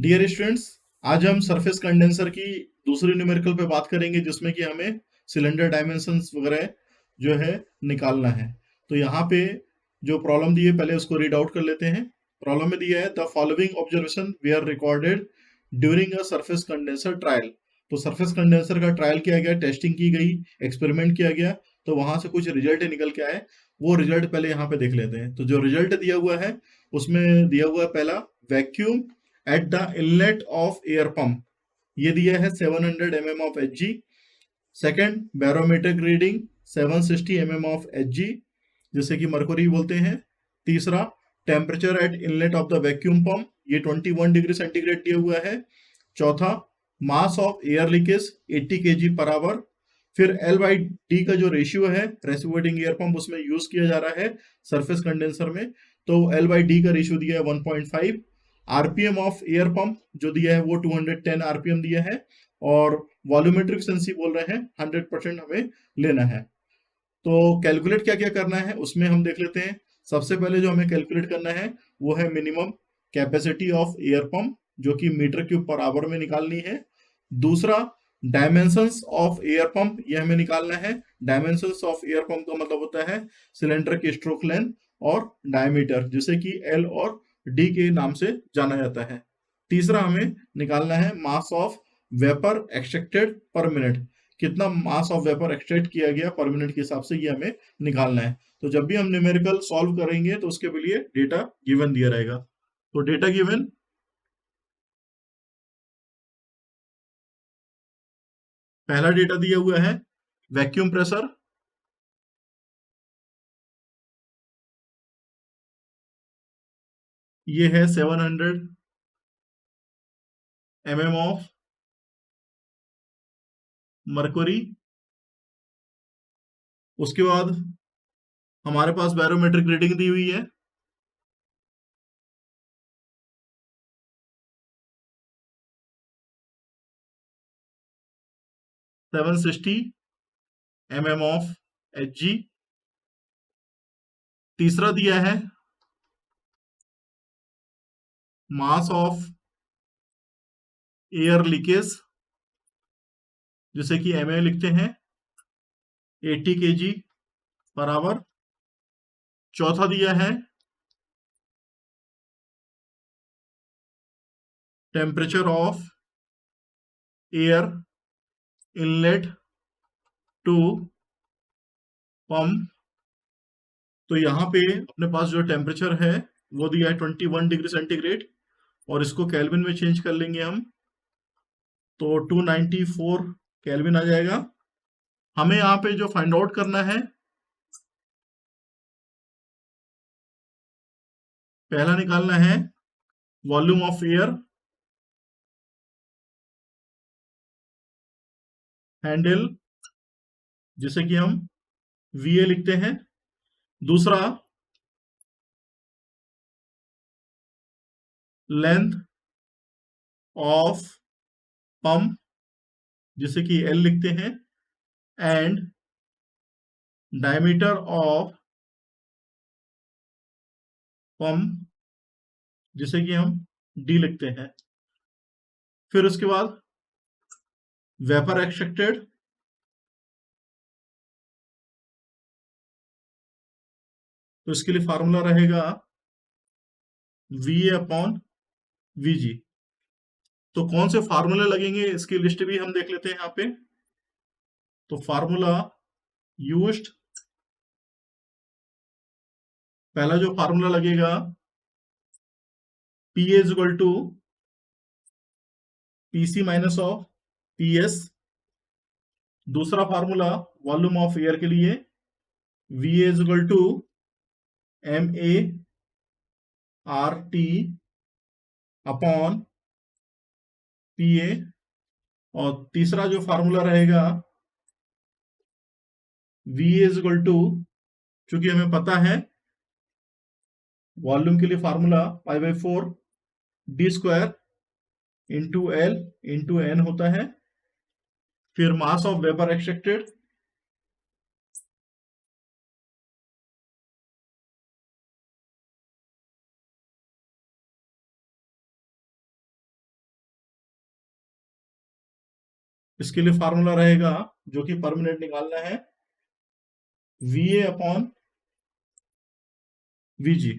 Dear students, आज हम surface condenser की दूसरी न्यूमेरिकल पे बात करेंगे जिसमें कि हमें सिलेंडर डायमेंशंस वगैरह जो है निकालना है। तो यहाँ पे जो प्रॉब्लम दी है पहले उसको रीड आउट कर लेते हैं। प्रॉब्लम में दिया है the following observation we are recorded during a surface condenser trial. तो सरफेस कंडेंसर का ट्रायल किया गया, टेस्टिंग की गई, एक्सपेरिमेंट किया गया, तो वहां से कुछ रिजल्ट निकल के आए। वो रिजल्ट पहले यहाँ पे देख लेते हैं। तो जो रिजल्ट दिया हुआ है उसमें दिया हुआ है पहला, vacuum at the inlet of air pump, ये दिया है 700 mm of H G. Second, barometric reading 760 mm of H G, जिसे कि मरकरी बोलते हैं। तीसरा, temperature at inlet of the vacuum pump, ये 21 डिग्री सेंटीग्रेड दिया हुआ है। चौथा, mass of air leakage 80 kg per hour. फिर एल बाई डी का जो रेशियो है रेसिप्रोकेटिंग एयर पंप उसमें यूज किया जा रहा है सरफेस कंडेंसर में, तो एल बाई डी का रेशियो दिया है 1.5। आरपीएम ऑफ एयर पंप जो दिया है वो 210 आरपीएम दिया है, और वॉल्यूमेट्रिक सेंसी बोल रहे हैं 100% हमें लेना है। तो कैलकुलेट क्या क्या करना है उसमें हम देख लेते हैं। सबसे पहले जो हमें कैलकुलेट करना है वो है minimum capacity of air pump, जो कि मीटर क्यूब पर आवर में निकालनी है। दूसरा, डायमेंशंस ऑफ एयर पंप, ये हमें निकालना है। डायमेंशंस ऑफ एयर पंप का मतलब होता है सिलेंडर की स्ट्रोक लेंथ और डायमीटर, जिसे कि एल और डी के नाम से जाना जाता है। तीसरा, हमें निकालना है मास ऑफ वेपर एक्सट्रैक्टेड पर मिनट, कितना मास ऑफ वेपर एक्सट्रैक्ट किया गया पर मिनट के हिसाब से ये हमें निकालना है। तो जब भी हम न्यूमेरिकल सॉल्व करेंगे तो उसके लिए डेटा गिवन दिया रहेगा। तो डेटा गिवन, पहला डेटा दिया हुआ है वैक्यूम प्रेशर, ये है 700 mm ऑफ मरकरी। उसके बाद हमारे पास बैरोमेट्रिक रीडिंग दी हुई है, सेवन सिक्सटी ऑफ एच जी। तीसरा दिया है मास ऑफ एयर लीकेज, जिसे कि एम लिखते हैं, 80 kg पर आवर। चौथा दिया है temperature of air inlet to pump. तो यहाँ पे अपने पास जो टेम्परेचर है वो दिया है 21 डिग्री सेंटीग्रेड, और इसको केल्विन में चेंज कर लेंगे हम, तो 294 केल्विन आ जाएगा। हमें यहाँ पे जो फाइंड आउट करना है, पहला निकालना है वॉल्यूम ऑफ एयर हैंडल, जिसे कि हम वीए लिखते हैं। दूसरा, लेंथ ऑफ पंप, जिसे कि एल लिखते हैं, एंड डायमीटर ऑफ पंप, जिसे कि हम डी लिखते हैं। फिर उसके बाद वेपर एक्सट्रैक्टेड, तो इसके लिए फार्मूला रहेगा वी ए अपॉन वी जी। तो कौन से फार्मूले लगेंगे इसकी लिस्ट भी हम देख लेते हैं यहाँ पे। तो फार्मूला यूज्ड, पहला जो फार्मूला लगेगा P is equal to PC minus of P S. दूसरा फार्मूला वॉल्यूम ऑफ एयर के लिए V is equal to M A R T upon P A. और तीसरा जो फार्मूला रहेगा वी इज इक्वल टू, चूंकि हमें पता है वॉल्यूम के लिए formula pi by 4 D square into L into N होता है। फिर मास ऑफ वेपर एक्सट्रैक्टेड इसके लिए फार्मूला रहेगा जो कि पर मिनट निकालना है, VA अपॉन VG,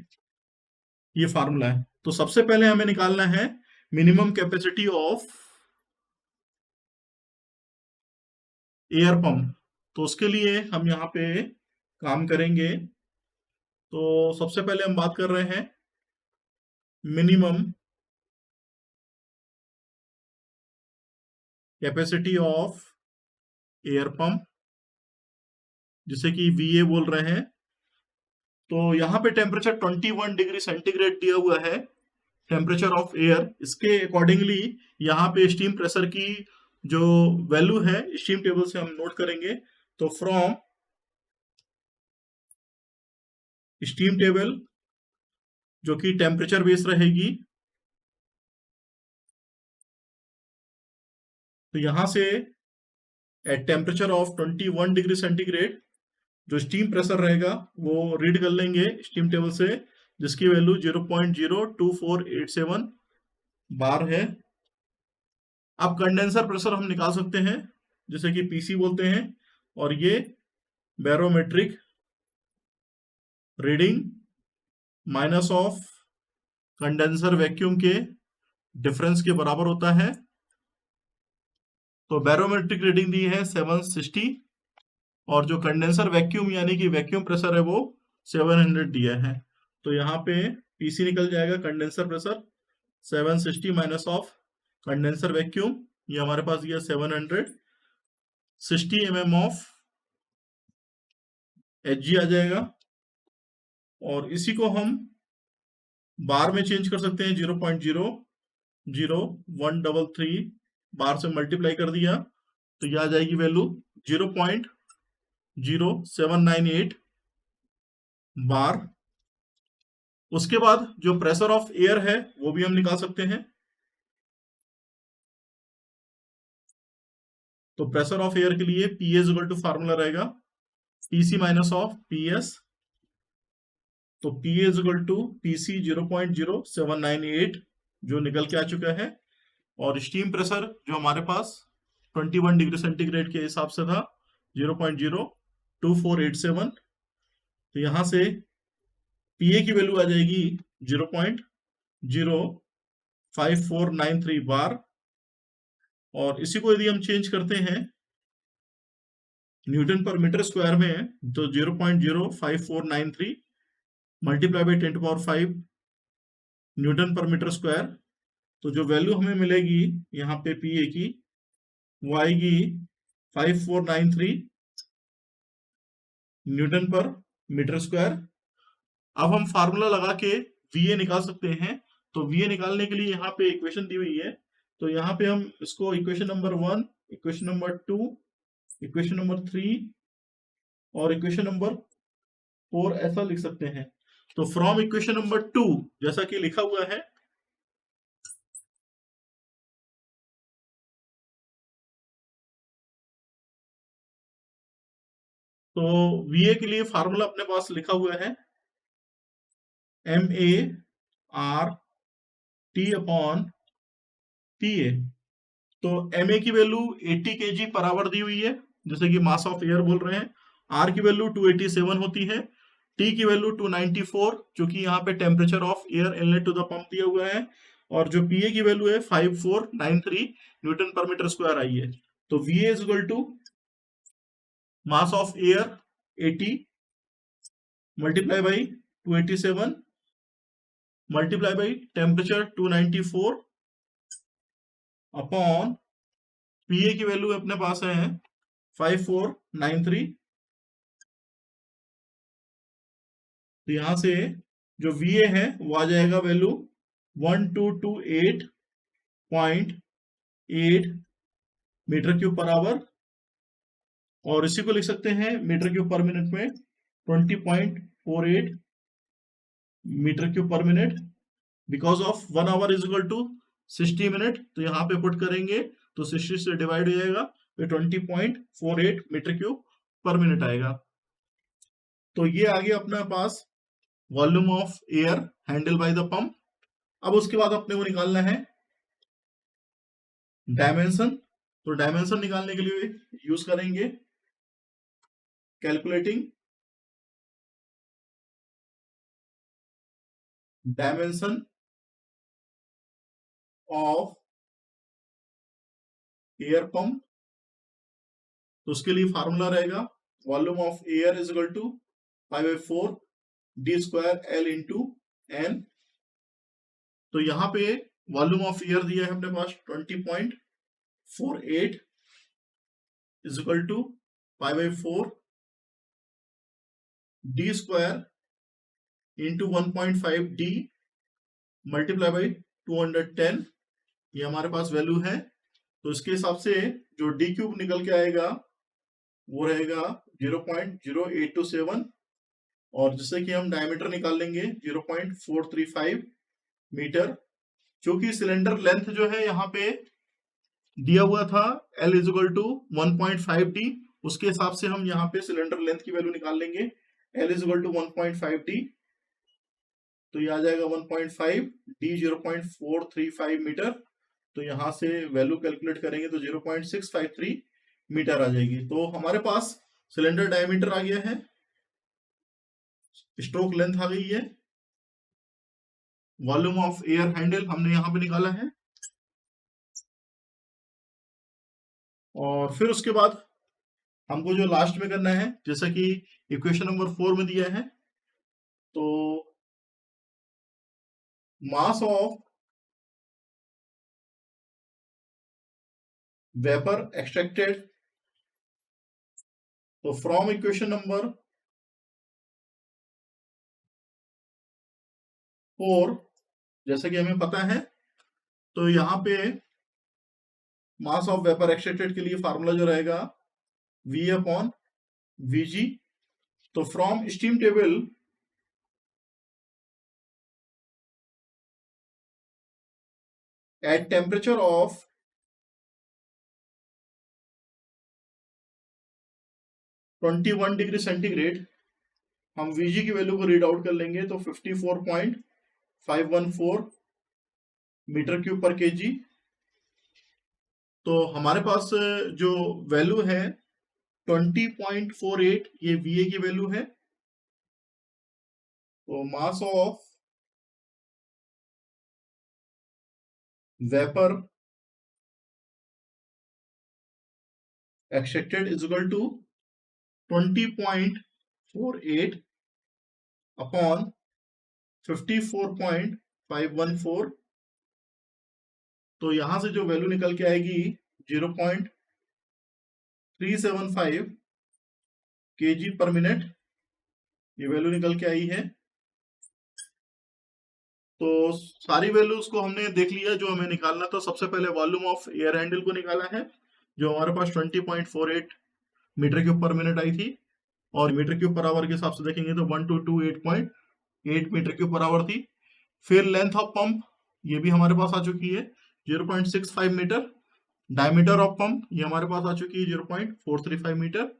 ये फार्मूला है। तो सबसे पहले हमें निकालना है minimum capacity of air pump. तो उसके लिए हम यहाँ पे काम करेंगे। तो सबसे पहले हम बात कर रहे हैं minimum capacity of air pump, जिसे कि VA बोल रहे हैं। तो यहाँ पे टेम्परेचर 21 डिग्री सेंटीग्रेड दिया हुआ है, टेम्परेचर ऑफ एयर। इसके अकॉर्डिंगली यहाँ पे स्टीम प्रेशर की जो वैल्यू है स्टीम टेबल से हम नोट करेंगे। तो फ्रॉम स्टीम टेबल, जो कि टेम्परेचर बेस रहेगी, तो यहां से at temperature of 21 degree centigrade जो स्टीम प्रेशर रहेगा वो रीड कर लेंगे स्टीम टेबल से, जिसकी वैल्यू 0.02487 बार है। अब कंडेंसर प्रेशर हम निकाल सकते हैं, जिसे कि PC बोलते हैं, और ये barometric reading minus of condenser vacuum के डिफरेंस के बराबर होता है। तो बैरोमेट्रिक रीडिंग दी है 760, और जो कंडेंसर वैक्यूम यानी कि वैक्यूम प्रेशर है वो 700 दिया है। तो यहाँ पे PC निकल जाएगा, condenser pressure 760 minus of condenser vacuum, ये हमारे पास दिया 700, 60 mm ऑफ Hg आ जाएगा। और इसी को हम बार में चेंज कर सकते हैं, 0.00133 बार से मल्टीप्लाई कर दिया तो यह आ जाएगी वैल्यू 0.0798 बार। उसके बाद जो प्रेशर ऑफ एयर है वो भी हम निकाल सकते हैं। तो प्रेशर ऑफ एयर के लिए PS इक्वल टू फार्मूला रहेगा PC माइनस ऑफ PS। तो PS इक्वल टू PC 0.0798 जो निकल के आ चुका है। और स्टीम प्रेशर जो हमारे पास 21 डिग्री सेंटीग्रेड के हिसाब से था 0.02487। तो यहां से PA की वैल्यू आ जाएगी 0.05493 बार। और इसी को यदि हम चेंज करते हैं न्यूटन पर मीटर स्क्वायर में, तो 0.05493 मल्टीप्लाई बाई 10⁵ न्यूटन पर मीटर स्क्वायर। तो जो वैल्यू हमें मिलेगी यहाँ पे PA की वो आएगी 5493 न्यूटन पर मीटर स्क्वायर। अब हम फार्मूला लगा के VA निकाल सकते हैं। तो VA निकालने के लिए यहाँ पे इक्वेशन दी हुई है। तो यहाँ पे हम इसको equation number 1, equation number 2, equation number 3 और इक्वेशन नंबर 4 ऐसा लिख सकते हैं। तो फ्रॉम इक्वेशन नंबर 2 जैसा कि लिखा हुआ है, तो VA के लिए फार्मूला अपने पास लिखा हुआ है MART अपॉन PA। तो MA की वैल्यू 80 kg पर आवर दी हुई है, जैसे कि मास ऑफ एयर बोल रहे हैं। R की वैल्यू 287 होती है। T की वैल्यू 294, जो कि यहाँ पे temperature of air inlet to the pump दिया हुआ है। और जो PA की वैल्यू है 5493 न्यूटन पर मीटर स्क्वायर आई है। तो VA is equal to mass of air 80 multiply by 287 multiply by temperature 294 upon PA की वैल्यू अपने पास है 5493। तो यहां से जो VA है वो आ जाएगा वैल्यू 1228.8 मीटर क्यूब पर आवर। और इसी को लिख सकते हैं मीटर क्यूब पर मिनट में 20.48 मीटर क्यूब पर minute, because of 1 hour is equal to 60 minute. तो यहाँ पे पुट करेंगे तो 60 से डिवाइड हो जाएगा, तो 20.48 मीटर क्यूब पर मिनट आएगा। तो ये आ गया अपने पास volume of air handle by the pump. अब उसके बाद अपने को निकालना है डायमेंशन। तो डायमेंशन निकालने के लिए यूज करेंगे calculating dimension of air pump. तो उसके लिए फार्मूला रहेगा volume of air is equal to 5/4 D square L into N. तो यहाँ पे वॉल्यूम ऑफ एयर दिया है अपने पास 20.48 is equal to 5/4 D square into 1.5 D multiply by 210, ये हमारे पास वैल्यू है। तो इसके हिसाब से जो डी क्यूब निकल के आएगा वो रहेगा 0.0827, और जिससे कि हम डायमीटर निकाल लेंगे 0.435 मीटर। क्योंकि सिलेंडर लेंथ जो है यहाँ पे दिया हुआ था L is equal to 1.5 D, उसके हिसाब से हम यहाँ पे सिलेंडर लेंथ की वैल्यू निकाल लेंगे L is equal to 1.5 D. तो ये आ जाएगा 1.5 डी 0.435 मीटर। तो यहां से वैल्यू कैलकुलेट करेंगे तो 0.653 मीटर आ जाएगी। तो हमारे पास सिलेंडर डायमीटर आ गया है, स्ट्रोक लेंथ आ गई है, वॉल्यूम ऑफ एयर हैंडल हमने यहां पे निकाला है, और फिर उसके बाद हमको जो लास्ट में करना है, जैसा कि इक्वेशन नंबर 4 में दिया है, तो मास ऑफ वेपर एक्सट्रैक्टेड। तो फ्रॉम इक्वेशन नंबर 4 जैसा कि हमें पता है, तो यहां पे मास ऑफ वेपर एक्सट्रैक्टेड के लिए फार्मूला जो रहेगा V अपॉन Vg। तो from steam table at temperature of 21 degree centigrade हम Vg की वैल्यू को रीड आउट कर लेंगे, तो 54.514 मीटर क्यूब पर केजी। तो हमारे पास जो वैल्यू है 20.48, ये Va की वैल्यू है। तो mass of vapour extracted is equal to 20.48 upon 54.514। तो यहां से जो वैल्यू निकल के आएगी 0.375 केजी पर मिनट, ये वैल्यू निकल के आई है। तो सारी वैल्यूज को हमने देख लिया जो हमें निकालना था। सबसे पहले वॉल्यूम ऑफ एयर हैंडल को निकाला है, जो हमारे पास 20.48 मीटर क्यूब पर मिनट आई थी, और मीटर क्यूब पर आवर के हिसाब से देखेंगे तो 1228.8 मीटर क्यूब पर आवर थी। फिर लेंथ ऑफ पंप ये भी हमारे पास आ चुकी है 0.65 मीटर। डायमीटर ऑफ पंप ये हमारे पास आ चुकी है 0.435 मीटर।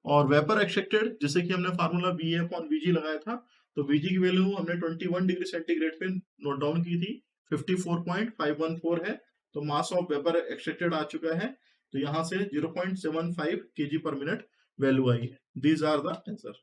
और वेपर एक्सट्रैक्टेड जिसे कि हमने फार्मूला Va अपॉन Vg लगाया था, तो Vg की वैल्यू हमने 21 डिग्री सेंटीग्रेड पे नोट डाउन की थी, 54.514 है। तो मास ऑफ वेपर एक्सट्रैक्टेड आ चुका है, तो यहां से 0.75 kg पर मिनट वैल्यू आई है। These are the answer.